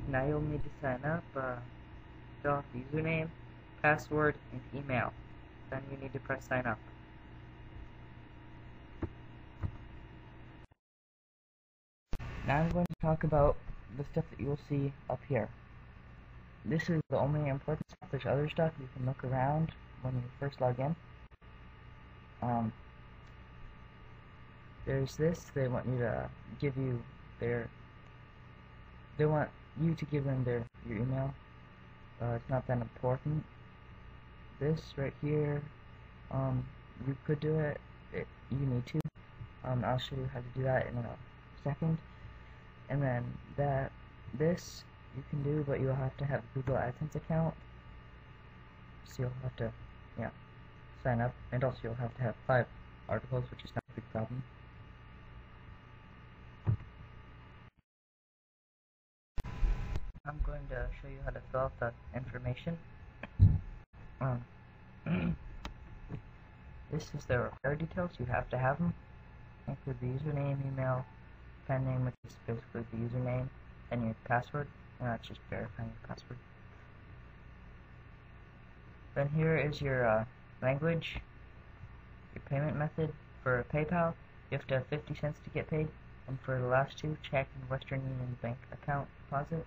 Now you'll need to sign up, fill out the username, password, and email. Then you need to press sign up. Now I'm going to talk about the stuff that you'll see up here. This is the only important stuff. There's other stuff you can look around when you first log in. There's this. They want you to give you their. They want you to give them your email. It's not that important. This right here, you could do it. You need to. I'll show you how to do that in a second. And then this you can do, but you'll have to have a Google AdSense account. So you'll have to, sign up, and also you'll have to have 5 articles, which is not a big problem. I'm going to show you how to fill out the information. This is the required details. You have to have them. Include the username, email, pen name, which is basically the username, and your password. And that's just verifying your password. Then here is your language, your payment method. For PayPal, you have to have 50 cents to get paid, and for the last two, check and Western Union bank account deposit,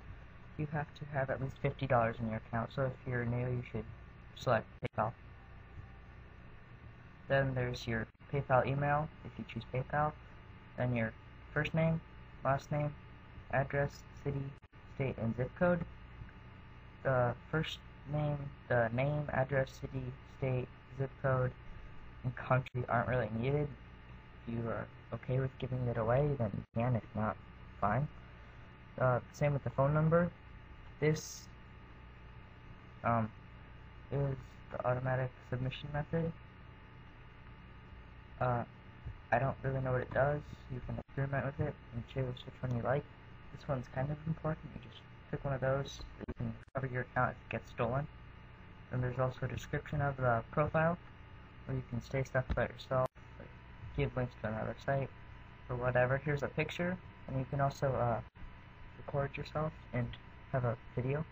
you have to have at least $50 in your account. So if you're new, you should select PayPal. Then there's your PayPal email, if you choose PayPal. Then your first name, last name, address, city, state, and zip code. The first name, the name, address, city, state, zip code, and country aren't really needed. If you are okay with giving it away, then you can. If not, fine. Same with the phone number. This is the automatic submission method. I don't really know what it does. You can experiment with it and choose which one you like. This one's kind of important. You just pick one of those. You can cover your account if it gets stolen. And there's also a description of the profile where you can say stuff about yourself, like give links to another site, or whatever. Here's a picture, and you can also record yourself and have a video.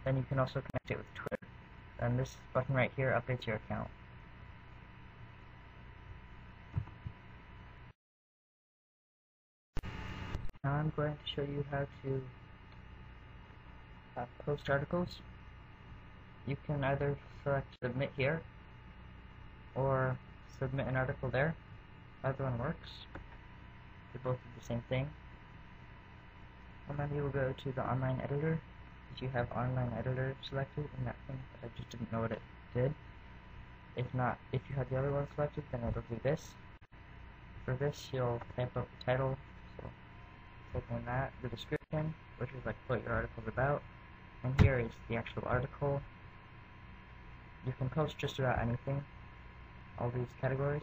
Then you can also connect it with Twitter. And this button right here updates your account. Now I'm going to show you how to post articles. You can either select submit here or submit an article there. Either one works. They both do the same thing. And then you will go to the online editor. If you have online editor selected in that thing, but I just didn't know what it did. If not, if you have the other one selected, then it'll do this. For this, you'll type up the title. So type in that, the description, which is like what your article is about. And here is the actual article. You can post just about anything, all these categories.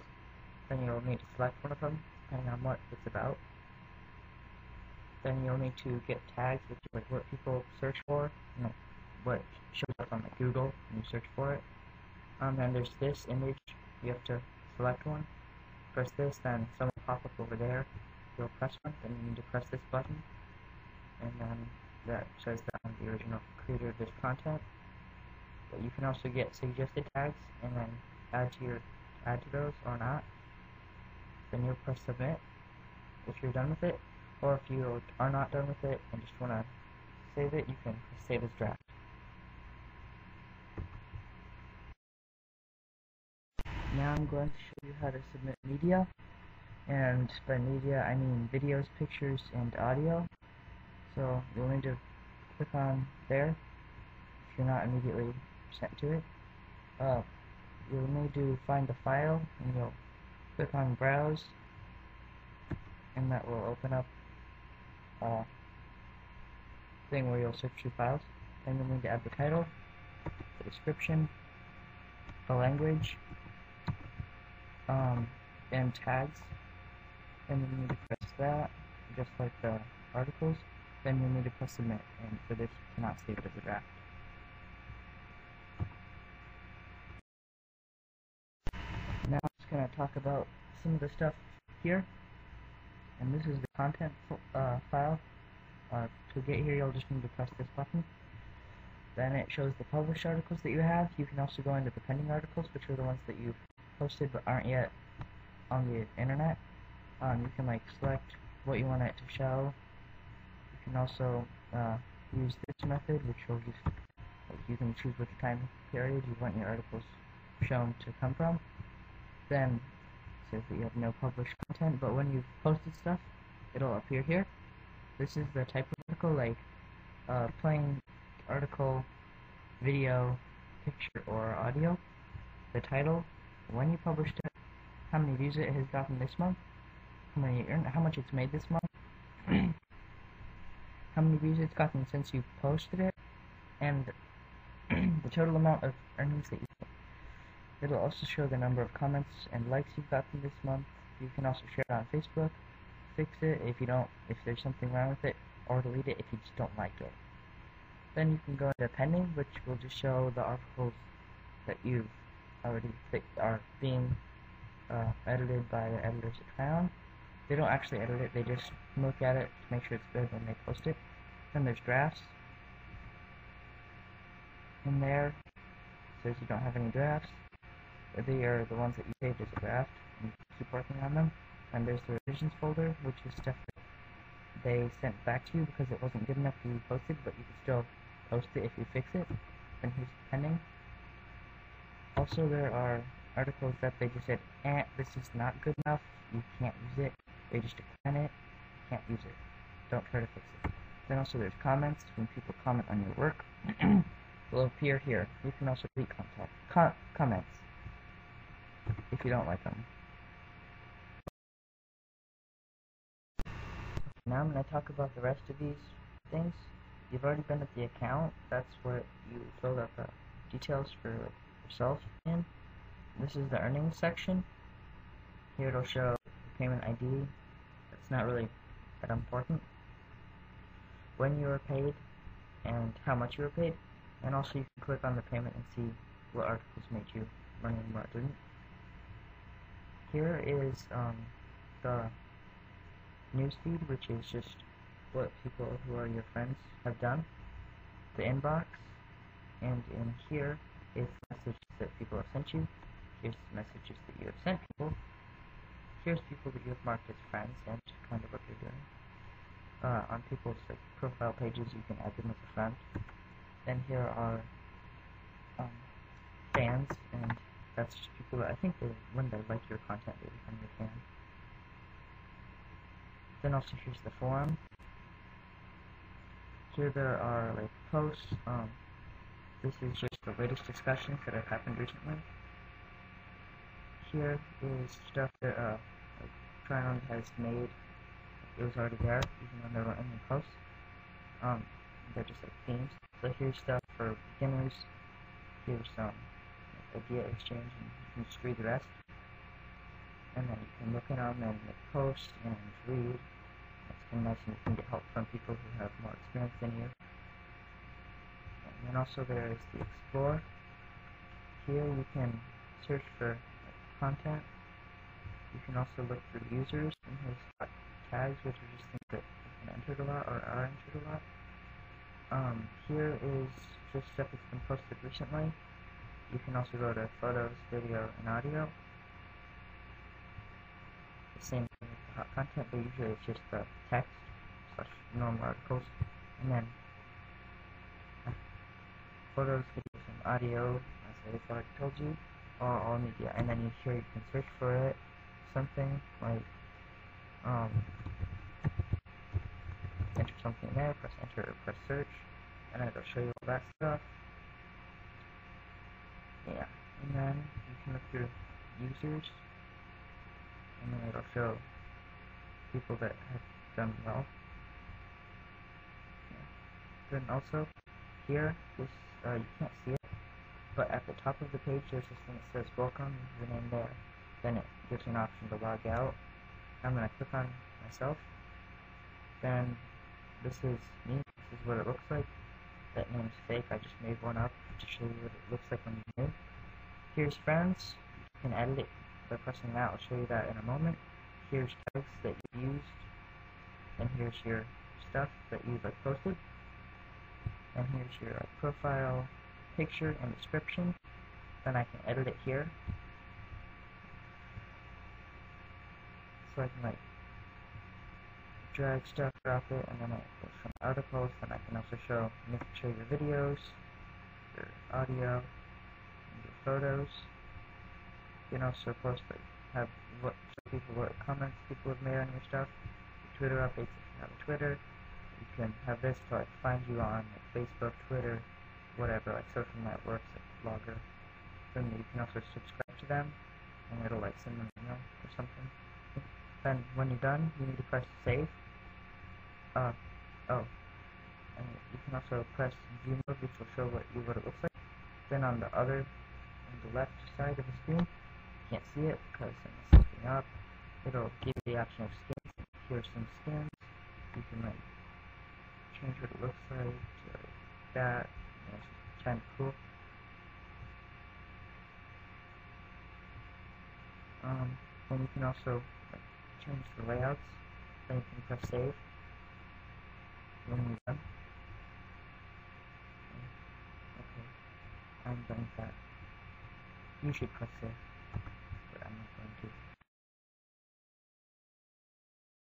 Then you'll need to select one of them, depending on what it's about. Then you'll need to get tags, which is like what people search for, and what shows up on like Google when you search for it. Then there's this image. You have to select one. Press this, then some will pop up over there. You'll press one, then you need to press this button, and then that says that I'm the original creator of this content. But you can also get suggested tags and then add to those or not. Then you'll press submit if you're done with it, or if you are not done with it and just want to save it, you can press save as draft. Now I'm going to show you how to submit media, and by media I mean videos, pictures, and audio. So you'll need to click on there if you're not immediately sent to it. You'll need to find the file, and you'll click on browse, and that will open up a thing where you'll search through files. Then you'll need to add the title, the description, the language, and tags, and then you need to press that, just like the articles. Then you'll need to press submit, and for this you cannot save it as a draft. Now I'm just going to talk about some of the stuff here, and this is the content file. To get here, you'll just need to press this button. Then it shows the published articles that you have. You can also go into the pending articles, which are the ones that you've posted but aren't yet on the internet. You can like select what you want it to show. You can also use this method, which will just like, you can choose which time period you want your articles shown to come from. Then it says that you have no published content, but when you've posted stuff, it'll appear here. This is the type of article, like plain article, video, picture, or audio. The title, when you published it, how many views it has gotten this month, how much it's made this month, how many views it's gotten since you posted it, and the total amount of earnings that you get. It'll also show the number of comments and likes you've gotten this month. You can also share it on Facebook, fix it if there's something wrong with it, or delete it if you just don't like it. Then you can go into pending, which will just show the articles that you've already are being edited by the editors at Tryon. They don't actually edit it, they just look at it to make sure it's good when they post it. Then there's drafts. In there, it says you don't have any drafts. They are the ones that you saved as a draft and keep working on them. And there's the revisions folder, which is stuff that they sent back to you because it wasn't good enough to be posted, but you can still post it if you fix it. Then here's pending. Also, there are articles that they just said, this is not good enough, you can't use it. They just decline it, you can't use it. Don't try to fix it. Then also there's comments. When people comment on your work, will appear here. You can also delete comments if you don't like them. Now I'm going to talk about the rest of these things. You've already been at the account. That's what you filled out the details for yourself in. This is the earnings section. Here it'll show the payment ID. That's not really that important. When you were paid and how much you were paid. And also you can click on the payment and see what articles made you money and what didn't. Here is the newsfeed, which is just what people who are your friends have done. The inbox. And in here is messages that people have sent you. Here's messages that you have sent people. Here's people that you have marked as friends and kind of what they're doing. On people's profile pages, you can add them as a friend. Then here are fans, and that's just people that I think when they like your content, they become your fan. Then also here's the forum. Here there are like posts. This is just the latest discussions that have happened recently. Here is stuff that like Tryon has made. It was already there, even when there weren't any posts. They're just like themes. So here's stuff for beginners. Here's some idea exchange, and you can just read the rest. And then you can look at them and post and read. It's kind of nice, and you can get help from people who have more experience than you. And then also there is the Explore. Here you can search for content. You can also look for users, and here's tags, which are just things that have been entered a lot or are entered a lot. Here is just stuff that's been posted recently. You can also go to photos, video, and audio. The same thing with the hot content, but usually it's just the text / normal articles. And then photos, videos, and audio, as I already told you, are all media. And then here you can search for it. Something like enter something there, press enter or press search, and it'll show you all that stuff. Yeah, and then you can look through users, and then it'll show people that have done well. Yeah. Then also here, this you can't see it, but at the top of the page there's this thing that says welcome, your name there. Then it gives you an option to log out. I'm going to click on myself. Then this is me. This is what it looks like. That name's fake. I just made one up to show you what it looks like when you're new. Here's friends. You can edit it by pressing that. I'll show you that in a moment. Here's tags that you used. And here's your stuff that you've like posted. And here's your profile picture and description. Then I can edit it here. So I can like drag stuff, drop it, and then I go from articles. Then I can also show your videos, your audio, and your photos. You can also post like show people what comments people have made on your stuff. Your Twitter updates if you have a Twitter. You can have this to like find you on like Facebook, Twitter, whatever, like social networks, like Blogger. Then you can also subscribe to them, and it'll like send them an email or something. Then when you're done, you need to press save. And you can also press view mode, which will show what it looks like. Then on the left side of the screen, you can't see it because I'm setting up. It'll give you the option of skins. Here's some skins. You can like change what it looks like to like that. It's kind of cool. And you can also like, change the layouts. Then you can press save when you're done. Okay, I'm done with that. You should press save.